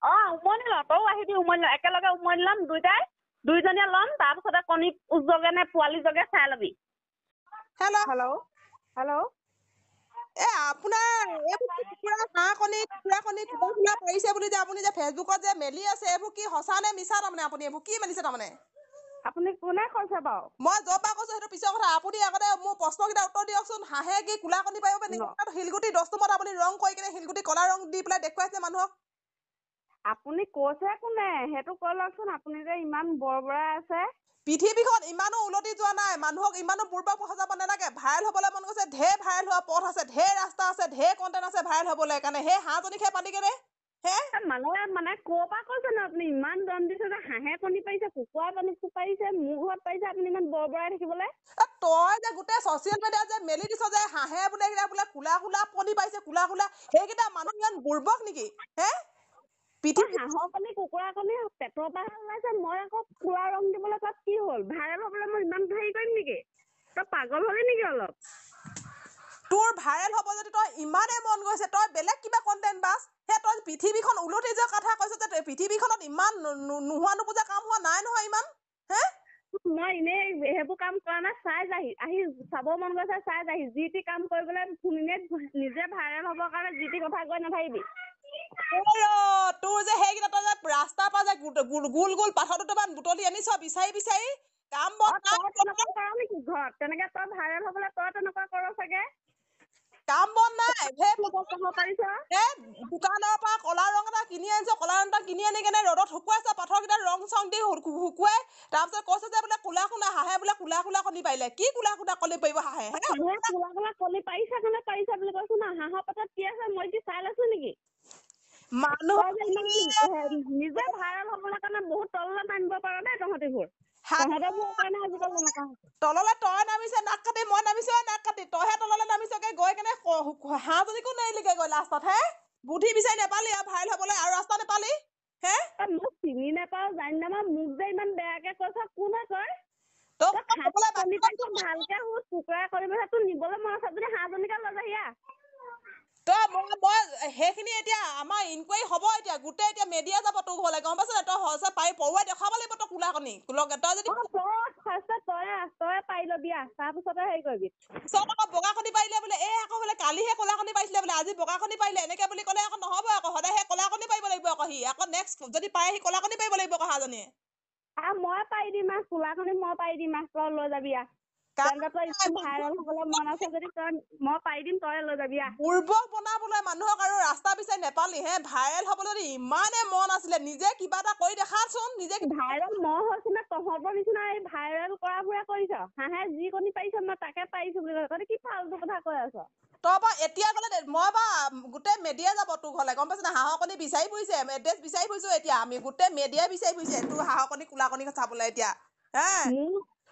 উমনি ল তইও আহিবি উমনি ল একেলগে উমনি ল'ম দুইজনীয়ে ল'ম তাৰপিছতে কণী জগে নে পোৱালি জগে চাই ল'বি হেল্ল' হেল্ল' আপোনাৰ এইবোৰ কুকুৰা হাঁহ কণী কুকুৰা কণী খোলা পাৰিছে বুলি যে আপুনি যে ফেচবুকত যে মেলি আছে এইবোৰ কি সঁচা নে মিছা তাৰমানে আপুনি এইবোৰ কি মেলিছে তাৰমানে আপুনি কোনে কৈছে বাৰু মই য'ৰ পৰা কৈছো সেইটো পিছৰ কথা আপুনি আগতে মোৰ প্ৰশ্নকেইটা উত্তৰ দিয়কচোন হাঁহে কি কোলা কণী পাৰিব শিলগুটি 10 টোমত আপুনি ৰং কৰি কিনে শিলগুটি কলা ৰং দি পেলাই দেখুৱাইছে মানুহক আপুনি কৈছে কোনে সেইটো কৈ লওকচোন আপুনি যে ইমান বৰবৰাই আছে পৃথিৱীখন ইমানো উলটি যোৱা নাই মানুহক ইমানো পূৰ্ব সজাব নালাগে ভাইৰেল হ'বলৈ মন গৈছে ঢেৰ ভাইৰেল হোৱা পথ আছে ঢেৰ ৰাস্তা আছে ঢেৰ কণ্টেণ্ট আছে ভাইৰেল হ'বলৈ কাৰণে সেই হাঁহজনীকে পাতি কেনে মানুহে মানে ক'ৰ পৰা কৈছে ন আপুনি ইমান দম দিছে যে হাঁহে কণী পাৰিছে কুকুৰা কণী পাৰিছে মোৰ ঘৰত পাৰিছে আপুনি ইমান বৰবৰাই থাকিবলৈ তই যে গোটেই ছচিয়েল মিডিয়াত যে মেলি দিছ যে হাঁহে বোলে কোলা কোলা কণী পাইছে কোলা কোলা সেইকেইটা মানুহ ইমান বুৰ্বক নেকি হাঁহৰ কণী কুকুৰা কণী পেটৰ পৰা ওলাইছে মই আকৌ কোলা ৰং দিবলৈ তাত কি হ'ল ভাইৰেল হ'বলৈ মই ইমান হেৰি কৰিম নেকি তই পাগল হলি নেকি অলপ তোৰ ভাইৰেল হ'ব যদি তই ইমানেই মন গৈছে তই বেলেগ কিবা কণ্টেণ্ট বাছ তই পৃথিৱীখন উলটি যোৱা কথা কৈছ যে পৃথিৱীখনত ইমান নোহোৱা নোপোজা কাম হোৱা নাই নহয় ইমান মই এনেই সেইবোৰ কাম কৰা নাই চাই যাহি আহি চাব মন গৈছে চাই যাহি যি টি কাম কৰিবলৈ নিজে ভাইৰেল হ'বৰ কাৰণে যি টি কথা কৈ নাথাকিবি তোৰ যে সেইকেইটা তই যে ৰাস্তাৰ পৰা যে গোল গোল পাথৰ দুটামান বুটলি আনিছ বিচাৰি কাম বন তেনেকুৱা কৰ নেকি ঘৰত তেনেকে তই ভাইৰেল হ'বলৈ তই তেনেকুৱা কৰ চাগে কাম বন নাই দোকানৰ পৰা কলা ৰং এটা কিনি আনিছ কলা ৰং এটা কিনি আনি কেনে ৰ'দত শুকুৱাইছ পাথৰ কেইটা ৰং চং দি শুকুৱাই তাৰপিছত কৈছে যে বোলে কোলা কোলা হাঁহে বোলে কোলা কোলা কণী পাৰিলে কি কোলা কোলা কণী পাৰিব হাঁহে কোলা কোলা কণী পাৰিছে কোনে পাৰিছে বুলি কৈছো না হাঁহৰ পেটত কি আছে মই কি চাই লৈছো নেকি মানুহ নিজে ভাইৰেল হ'বলৈ কাৰণে বহুত তললৈ নামিব পাৰ দেই তহঁতিবোৰ তললৈ তই নামিছে নাক কাটি মই নামিছো নাক কাটি তইহে তললৈ নামিছগে গৈ কেনে হাঁহজনীকো নেৰিলিগে গৈ লাষ্টত বুদ্ধি বিচাৰি নেপালি আৰু ভাইৰেল হ'বলৈ আৰু ৰাস্তা নেপালি মোক চিনি নাপাও জানি নাপাও মোক যে ইমান বেয়াকে কৈছ কোনে কয় ভালকে কুকুৰা কৰিব তোৰ নিবলৈ মন আছে যদি হাঁহজনীকে লৈ যাহি মই সেইখিনি এতিয়া আমাৰ ইনকুৱাৰী হ'ব এতিয়া গোটেই এতিয়া মেডিয়া যাব তোৰ ঘৰলৈ গম পাইছ তই হৈছে পাৰি পৰুৱাই দেখাব লাগিব তই কোলা কণী তই যদি তই পাৰি ল'বি তাৰপিছতে হেৰি কৰিবি আকৌ বগা কণী পাৰিলে বোলে আকৌ বোলে কালিহে কলা কণী পাৰিছিলে বোলে আজি বগা কণী পাৰিলে এনেকে বুলি ক'লে আকৌ নহ'ব আকৌ সদায় সেই কলা কণী পাৰিব লাগিব আকৌ সি আকৌ নেক্সট যদি পাৰে সি কলা কণী পাৰিব লাগিব আকৌ হাঁহজনীয়ে মই পাৰি দিম কোলা কণী মই পাৰি দিম তই লৈ যাবি ভাইৰেল হ'বলৈ মন আছে যদি তই মই পাৰি দিম তই লৈ যাবি বুৰ্বক বনাবলৈ মানুহক আৰু ৰাস্তা বিচাৰি নেপালি ভাইৰেল হ'বলৈ ইমানে মন আছিলে নিজে কিবা এটা কৰি দেখাচোন নিজে ভাইৰেল মই হৈছিলে তহঁতৰ নিচিনা এই ভাইৰেল কৰাবোৰে কৰিছ হাঁহে যি কণী পাৰিছ মই তাকে পাৰিছো বুলি কৈছ তই কি ফাল্টু কথা কৈ আছ তই বা এতিয়া গ'লে মই বা গোটেই মেডিয়া যাব তোৰ ঘৰলৈ গম পাইছ না হাঁহৰ কণী বিচাৰি ফুৰিছে এড্ৰেছ বিচাৰি ফুৰিছো এতিয়া আমি গোটেই মেডিয়াই বিচাৰি ফুৰিছে তোৰ হাঁহৰ কণী কোলা কণী চাবলৈ এতিয়া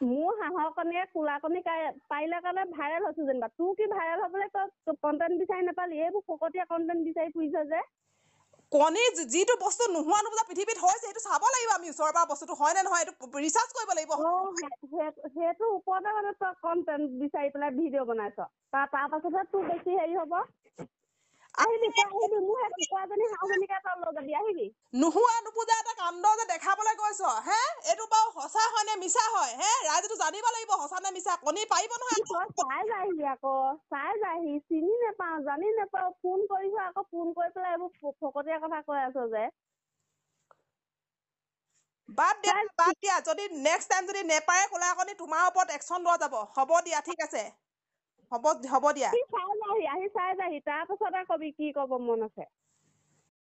মোৰ হাঁহৰ কণীয়ে কোলা কণী পাৰিলে কাৰণে ভাইৰেল হৈছো যেনিবা তোৰ কি ভাইৰেল হ'বলৈ তই কণ্টেণ্ট বিচাৰি নাপালি এইবোৰ ফকতীয়া কণ্টেণ্ট বিচাৰি ফুৰিছ যে কণী যিটো বস্তু নোহোৱা নোপোজা পৃথিৱীত হৈছে সেইটো চাব লাগিব আমি ওচৰৰ পৰা বস্তুটো হয় নে নহয় এইটো ৰিচাৰ্চ কৰিব লাগিব সেইটো ওপৰতে মানে তই কণ্টেণ্ট বিচাৰি পেলাই ভিডিঅ' বনাইছ তাৰ পাছতহে তোৰ বেছি হেৰি হ'ব আহিবি মোৰ সেই কুকুৰাজনী হাঁহজনীকে তই লৈ যাবি আহিবি নোহোৱা নোপোজা এটা কাণ্ড যে দেখাবলৈ গৈছ এইটো বাৰু সঁচা হয় নে মিছা হয় ৰাইজেতো জানিব লাগিব সঁচা নে মিছা কণী পাৰিব নহয় চাই যাহি চিনি নেপাওঁ জানি নেপাওঁ ফোন কৰিছো আকৌ ফোন কৰি পেলাই এইবোৰ ফকতীয়া কথা কৈ আছ যে বাদ দিয়া যদি নেক্সট টাইম যদি নেপাৰে কোলা কণী তোমাৰ ওপৰত একশ্যন লোৱা যাব হ'ব দিয়া ঠিক আছে হ'ব দিয়া চাই যাহি তাৰ পাছতে কবি কি ক'ব মন আছে